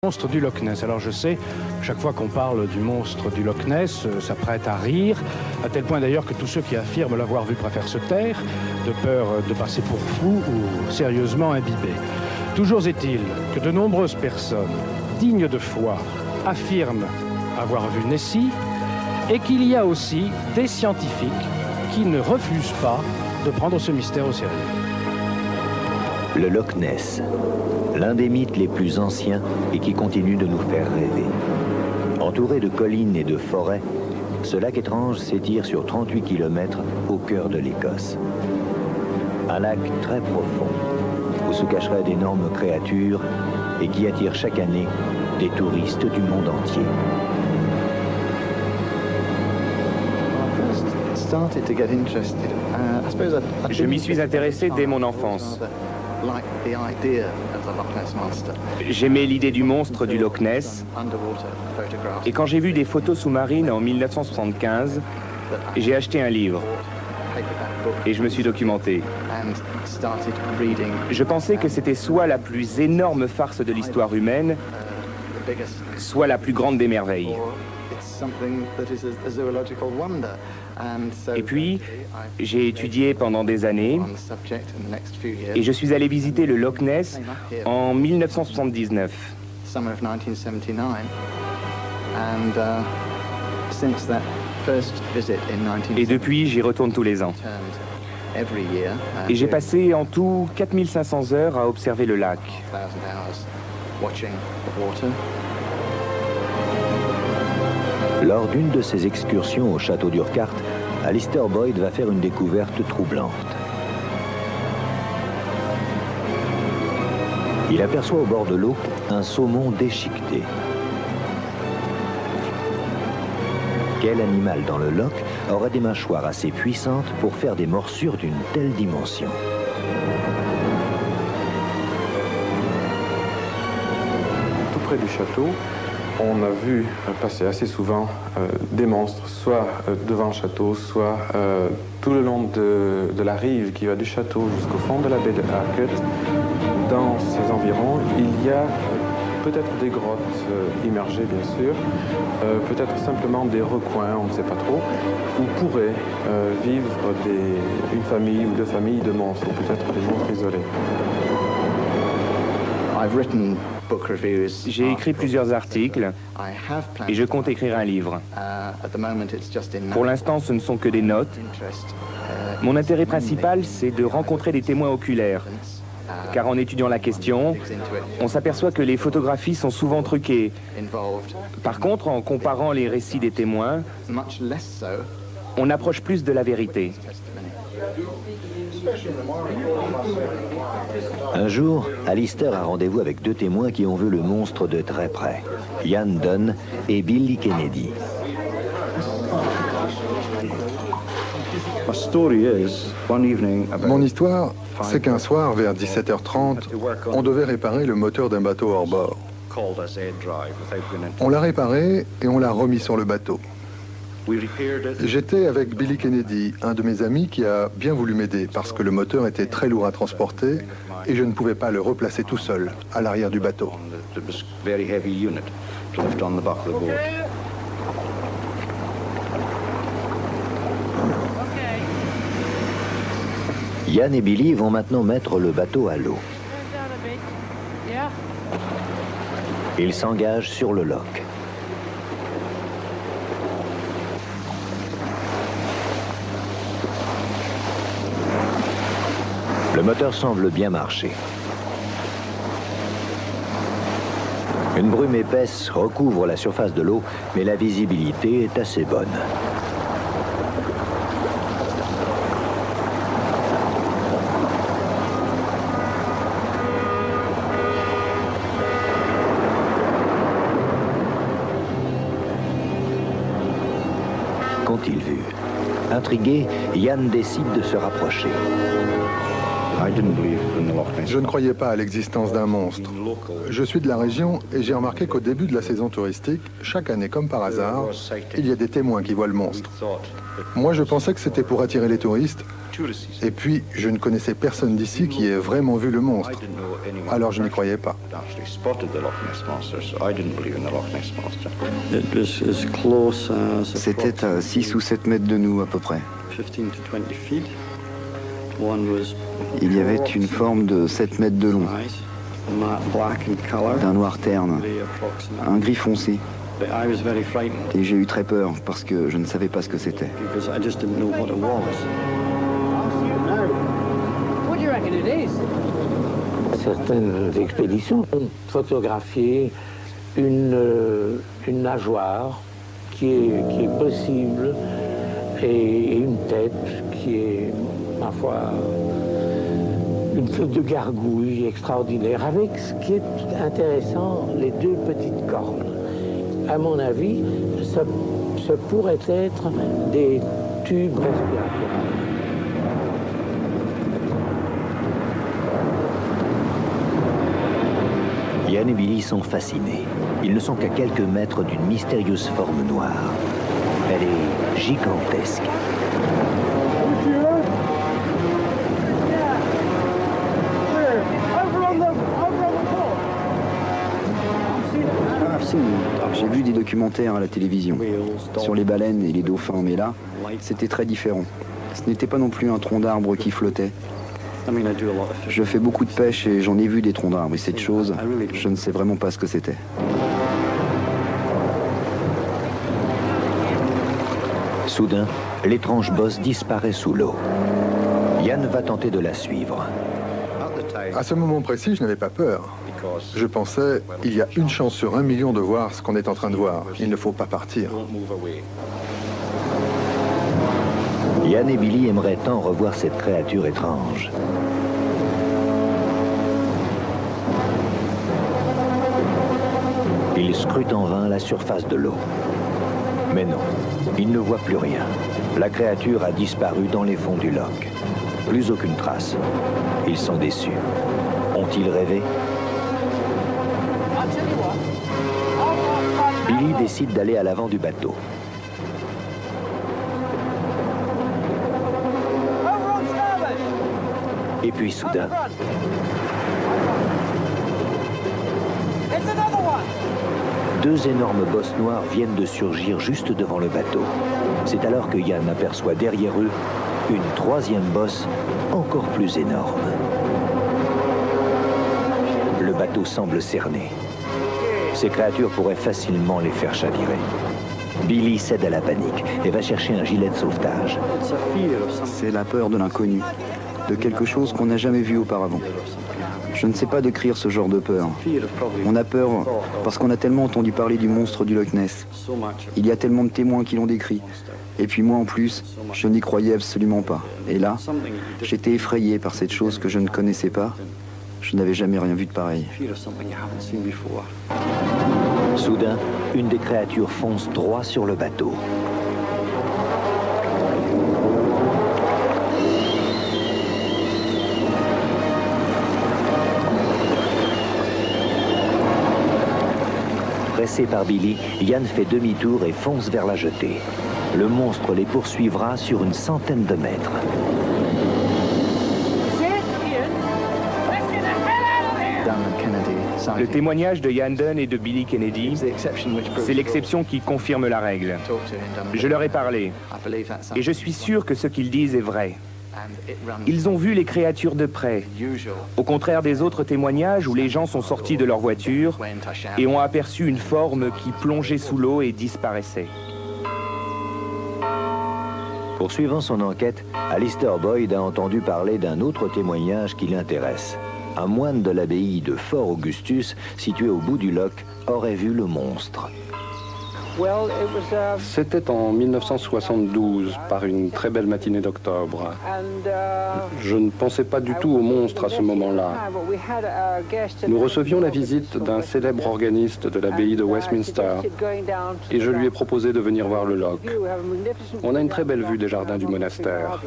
Monstre du Loch Ness. Alors je sais, chaque fois qu'on parle du monstre du Loch Ness, ça prête à rire, à tel point d'ailleurs que tous ceux qui affirment l'avoir vu préfèrent se taire, de peur de passer pour fou ou sérieusement imbibés. Toujours est-il que de nombreuses personnes, dignes de foi, affirment avoir vu Nessie, et qu'il y a aussi des scientifiques qui ne refusent pas de prendre ce mystère au sérieux. Le Loch Ness, l'un des mythes les plus anciens et qui continue de nous faire rêver. Entouré de collines et de forêts, ce lac étrange s'étire sur 38 km au cœur de l'Écosse. Un lac très profond, où se cacheraient d'énormes créatures et qui attire chaque année des touristes du monde entier. Je m'y suis intéressé dès mon enfance. J'aimais l'idée du monstre du Loch Ness, et quand j'ai vu des photos sous-marines en 1975, j'ai acheté un livre et je me suis documenté. Je pensais que c'était soit la plus énorme farce de l'histoire humaine, soit la plus grande des merveilles. Et puis, j'ai étudié pendant des années et je suis allé visiter le Loch Ness en 1979. Et depuis, j'y retourne tous les ans. Et j'ai passé en tout 4500 heures à observer le lac. Lors d'une de ses excursions au château d'Urquhart, Alistair Boyd va faire une découverte troublante. Il aperçoit au bord de l'eau un saumon déchiqueté. Quel animal dans le loch aurait des mâchoires assez puissantes pour faire des morsures d'une telle dimension? Tout près du château, on a vu passer assez souvent des monstres, soit devant le château, soit tout le long de la rive qui va du château jusqu'au fond de la baie de Harcourt. Dans ces environs, il y a peut-être des grottes immergées, bien sûr, peut-être simplement des recoins, on ne sait pas trop, où pourraient vivre une famille ou deux familles de monstres, ou peut-être des monstres isolés. J'ai écrit plusieurs articles et je compte écrire un livre. Pour l'instant, ce ne sont que des notes. Mon intérêt principal, c'est de rencontrer des témoins oculaires. Car en étudiant la question, on s'aperçoit que les photographies sont souvent truquées. Par contre, en comparant les récits des témoins, on approche plus de la vérité. Un jour, Alistair a rendez-vous avec deux témoins qui ont vu le monstre de très près, Ian Dunn et Billy Kennedy. Mon histoire, c'est qu'un soir, vers 17h30, on devait réparer le moteur d'un bateau hors bord. On l'a réparé et on l'a remis sur le bateau. J'étais avec Billy Kennedy, un de mes amis qui a bien voulu m'aider parce que le moteur était très lourd à transporter et je ne pouvais pas le replacer tout seul à l'arrière du bateau. Ian et Billy vont maintenant mettre le bateau à l'eau. Ils s'engagent sur le loch. Le moteur semble bien marcher. Une brume épaisse recouvre la surface de l'eau, mais la visibilité est assez bonne. Qu'ont-ils vu? Intrigué, Ian décide de se rapprocher. Je ne croyais pas à l'existence d'un monstre. Je suis de la région et j'ai remarqué qu'au début de la saison touristique, chaque année comme par hasard, il y a des témoins qui voient le monstre. Moi, je pensais que c'était pour attirer les touristes Et puis, je ne connaissais personne d'ici qui ait vraiment vu le monstre. Alors je n'y croyais pas. C'était à 6 ou 7 mètres de nous à peu près. Il y avait une forme de 7 mètres de long, d'un noir terne, un gris foncé. Et j'ai eu très peur parce que je ne savais pas ce que c'était. Certaines expéditions ont photographié une nageoire qui est possible et une tête qui est, ma foi, une tête de gargouille extraordinaire, avec ce qui est intéressant, les deux petites cornes. À mon avis, ça pourrait être des tubes respiratoires. Yann et Billy sont fascinés. Ils ne sont qu'à quelques mètres d'une mystérieuse forme noire. Elle est gigantesque. J'ai vu des documentaires à la télévision sur les baleines et les dauphins, mais là, c'était très différent. Ce n'était pas non plus un tronc d'arbre qui flottait. Je fais beaucoup de pêche et j'en ai vu des troncs d'arbres, et cette chose, je ne sais vraiment pas ce que c'était. Soudain, l'étrange bosse disparaît sous l'eau. Yann va tenter de la suivre. À ce moment précis, je n'avais pas peur. Je pensais, il y a une chance sur 1 million de voir ce qu'on est en train de voir. Il ne faut pas partir. Yann et Billy aimeraient tant revoir cette créature étrange. Ils scrutent en vain la surface de l'eau. Mais non, ils ne voient plus rien. La créature a disparu dans les fonds du loch. Plus aucune trace. Ils sont déçus. Ont-ils rêvé? Billy décide d'aller à l'avant du bateau. Et puis soudain, deux énormes bosses noires viennent de surgir juste devant le bateau. C'est alors que Yann aperçoit derrière eux une troisième bosse encore plus énorme. Le bateau semble cerné. Ces créatures pourraient facilement les faire chavirer. Billy cède à la panique et va chercher un gilet de sauvetage. C'est la peur de l'inconnu, de quelque chose qu'on n'a jamais vu auparavant. Je ne sais pas décrire ce genre de peur. On a peur parce qu'on a tellement entendu parler du monstre du Loch Ness. Il y a tellement de témoins qui l'ont décrit. Et puis moi en plus, je n'y croyais absolument pas. Et là, j'étais effrayé par cette chose que je ne connaissais pas. Je n'avais jamais rien vu de pareil. Soudain, une des créatures fonce droit sur le bateau. Pressé par Billy, Yann fait demi-tour et fonce vers la jetée. Le monstre les poursuivra sur une centaine de mètres. Le témoignage de Yann Dunn et de Billy Kennedy, c'est l'exception qui confirme la règle. Je leur ai parlé, et je suis sûr que ce qu'ils disent est vrai. Ils ont vu les créatures de près, au contraire des autres témoignages où les gens sont sortis de leur voiture et ont aperçu une forme qui plongeait sous l'eau et disparaissait. Poursuivant son enquête, Alistair Boyd a entendu parler d'un autre témoignage qui l'intéresse. Un moine de l'abbaye de Fort Augustus, situé au bout du loch, aurait vu le monstre. C'était en 1972, par une très belle matinée d'octobre. Je ne pensais pas du tout au monstre à ce moment-là. Nous recevions la visite d'un célèbre organiste de l'abbaye de Westminster et je lui ai proposé de venir voir le loch. On a une très belle vue des jardins du monastère.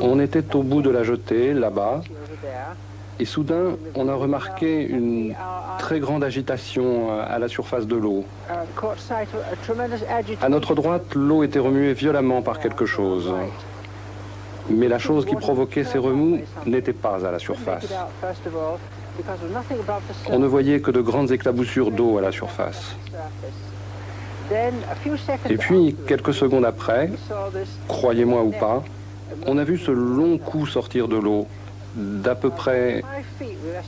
On était au bout de la jetée, là-bas, Et soudain, on a remarqué une très grande agitation à la surface de l'eau. À notre droite, l'eau était remuée violemment par quelque chose. Mais la chose qui provoquait ces remous n'était pas à la surface. On ne voyait que de grandes éclaboussures d'eau à la surface. Et puis, quelques secondes après, croyez-moi ou pas, on a vu ce long coup sortir de l'eau, d'à peu près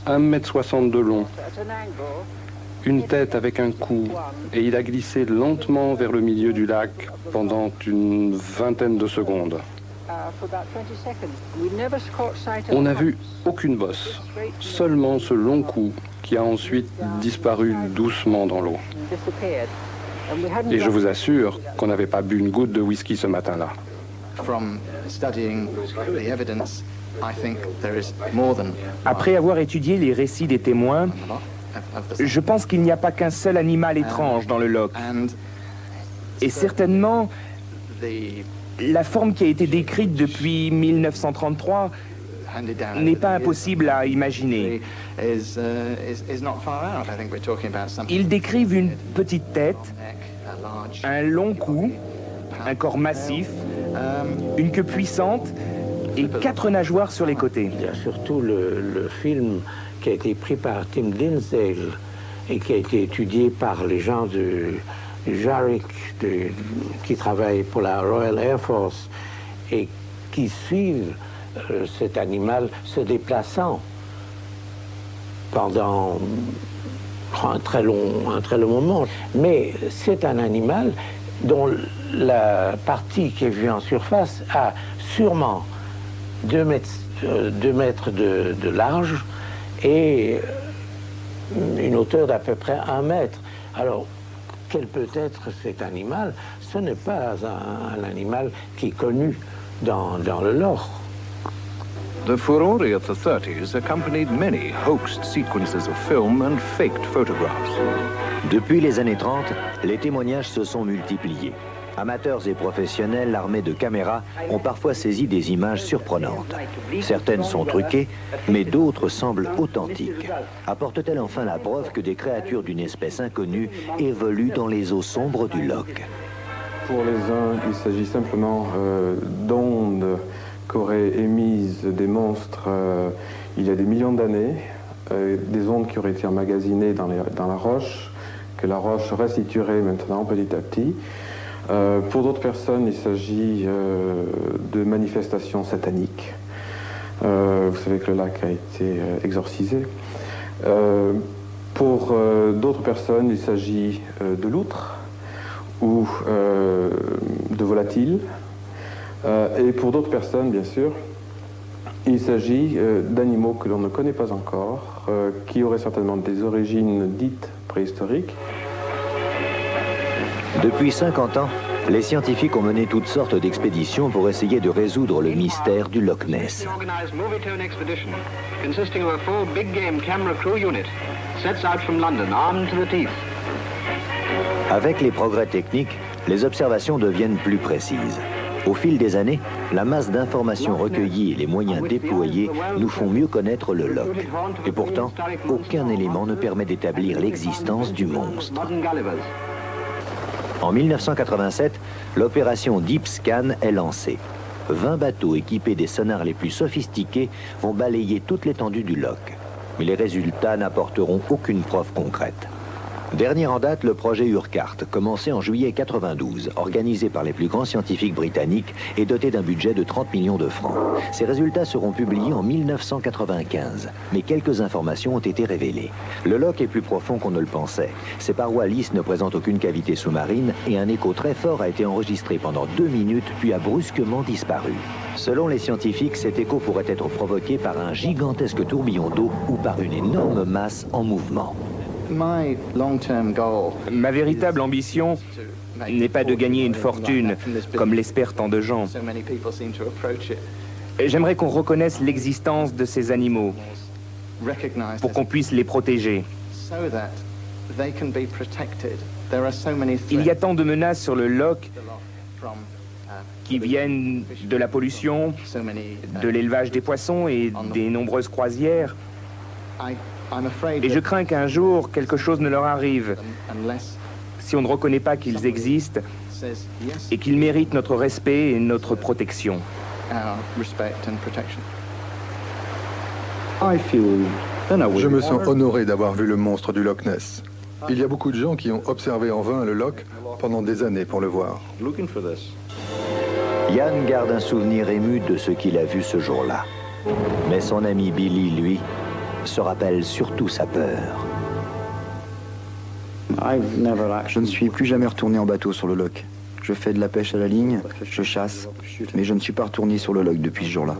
1,60 m de long. Une tête avec un cou, et il a glissé lentement vers le milieu du lac pendant une vingtaine de secondes. On n'a vu aucune bosse, seulement ce long coup qui a ensuite disparu doucement dans l'eau. Et je vous assure qu'on n'avait pas bu une goutte de whisky ce matin-là. Après avoir étudié les récits des témoins, je pense qu'il n'y a pas qu'un seul animal étrange dans le loch. Et certainement, la forme qui a été décrite depuis 1933 n'est pas impossible à imaginer. Ils décrivent une petite tête, un long cou, un corps massif, une queue puissante et 4 nageoires sur les côtés. Il y a surtout le film qui a été pris par Tim Dinsdale et qui a été étudié par les gens du JARIC, qui travaillent pour la Royal Air Force et qui suivent cet animal se déplaçant pendant un très long moment. Mais c'est un animal dont la partie qui est vue en surface a sûrement 2 mètres de large et une hauteur d'à peu près 1 mètre. Alors, quel peut être cet animal? Ce n'est pas un animal qui est connu dans le lore. The furore of the 30s accompanied many hoaxed sequences of film and faked photographs. Depuis les années 30, les témoignages se sont multipliés. Amateurs et professionnels armés de caméras ont parfois saisi des images surprenantes. Certaines sont truquées, mais d'autres semblent authentiques. Apportent-elles enfin la preuve que des créatures d'une espèce inconnue évoluent dans les eaux sombres du loch? Pour les uns, il s'agit simplement d'ondes qu'auraient émises des monstres il y a des millions d'années, des ondes qui auraient été emmagasinées dans la roche, que la roche restituerait maintenant petit à petit. Pour d'autres personnes, il s'agit de manifestations sataniques. Vous savez que le lac a été exorcisé. Pour d'autres personnes, il s'agit de loutres ou de volatiles. Et pour d'autres personnes, bien sûr, il s'agit d'animaux que l'on ne connaît pas encore, qui auraient certainement des origines dites préhistoriques. Depuis 50 ans, les scientifiques ont mené toutes sortes d'expéditions pour essayer de résoudre le mystère du Loch Ness. Avec les progrès techniques, les observations deviennent plus précises. Au fil des années, la masse d'informations recueillies et les moyens déployés nous font mieux connaître le loch. Et pourtant, aucun élément ne permet d'établir l'existence du monstre. En 1987, l'opération Deep Scan est lancée. 20 bateaux équipés des sonars les plus sophistiqués vont balayer toute l'étendue du loch. Mais les résultats n'apporteront aucune preuve concrète. Dernier en date, le projet Urquhart, commencé en juillet 92, organisé par les plus grands scientifiques britanniques et doté d'un budget de 30 millions de francs. Ces résultats seront publiés en 1995, mais quelques informations ont été révélées. Le loch est plus profond qu'on ne le pensait. Ses parois lisses ne présentent aucune cavité sous-marine et un écho très fort a été enregistré pendant 2 minutes puis a brusquement disparu. Selon les scientifiques, cet écho pourrait être provoqué par un gigantesque tourbillon d'eau ou par une énorme masse en mouvement. Ma véritable ambition n'est pas de gagner une fortune, comme l'espèrent tant de gens. J'aimerais qu'on reconnaisse l'existence de ces animaux, pour qu'on puisse les protéger. Il y a tant de menaces sur le loch qui viennent de la pollution, de l'élevage des poissons et des nombreuses croisières. Et je crains qu'un jour, quelque chose ne leur arrive si on ne reconnaît pas qu'ils existent et qu'ils méritent notre respect et notre protection. Je me sens honoré d'avoir vu le monstre du Loch Ness. Il y a beaucoup de gens qui ont observé en vain le loch pendant des années pour le voir. Ian garde un souvenir ému de ce qu'il a vu ce jour-là. Mais son ami Billy, lui, se rappelle surtout sa peur. Je ne suis plus jamais retourné en bateau sur le loch. Je fais de la pêche à la ligne, je chasse, mais je ne suis pas retourné sur le loch depuis ce jour-là.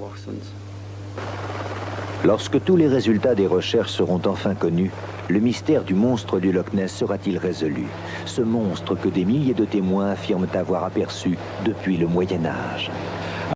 Lorsque tous les résultats des recherches seront enfin connus, le mystère du monstre du Loch Ness sera-t-il résolu? Ce monstre que des milliers de témoins affirment avoir aperçu depuis le Moyen Âge.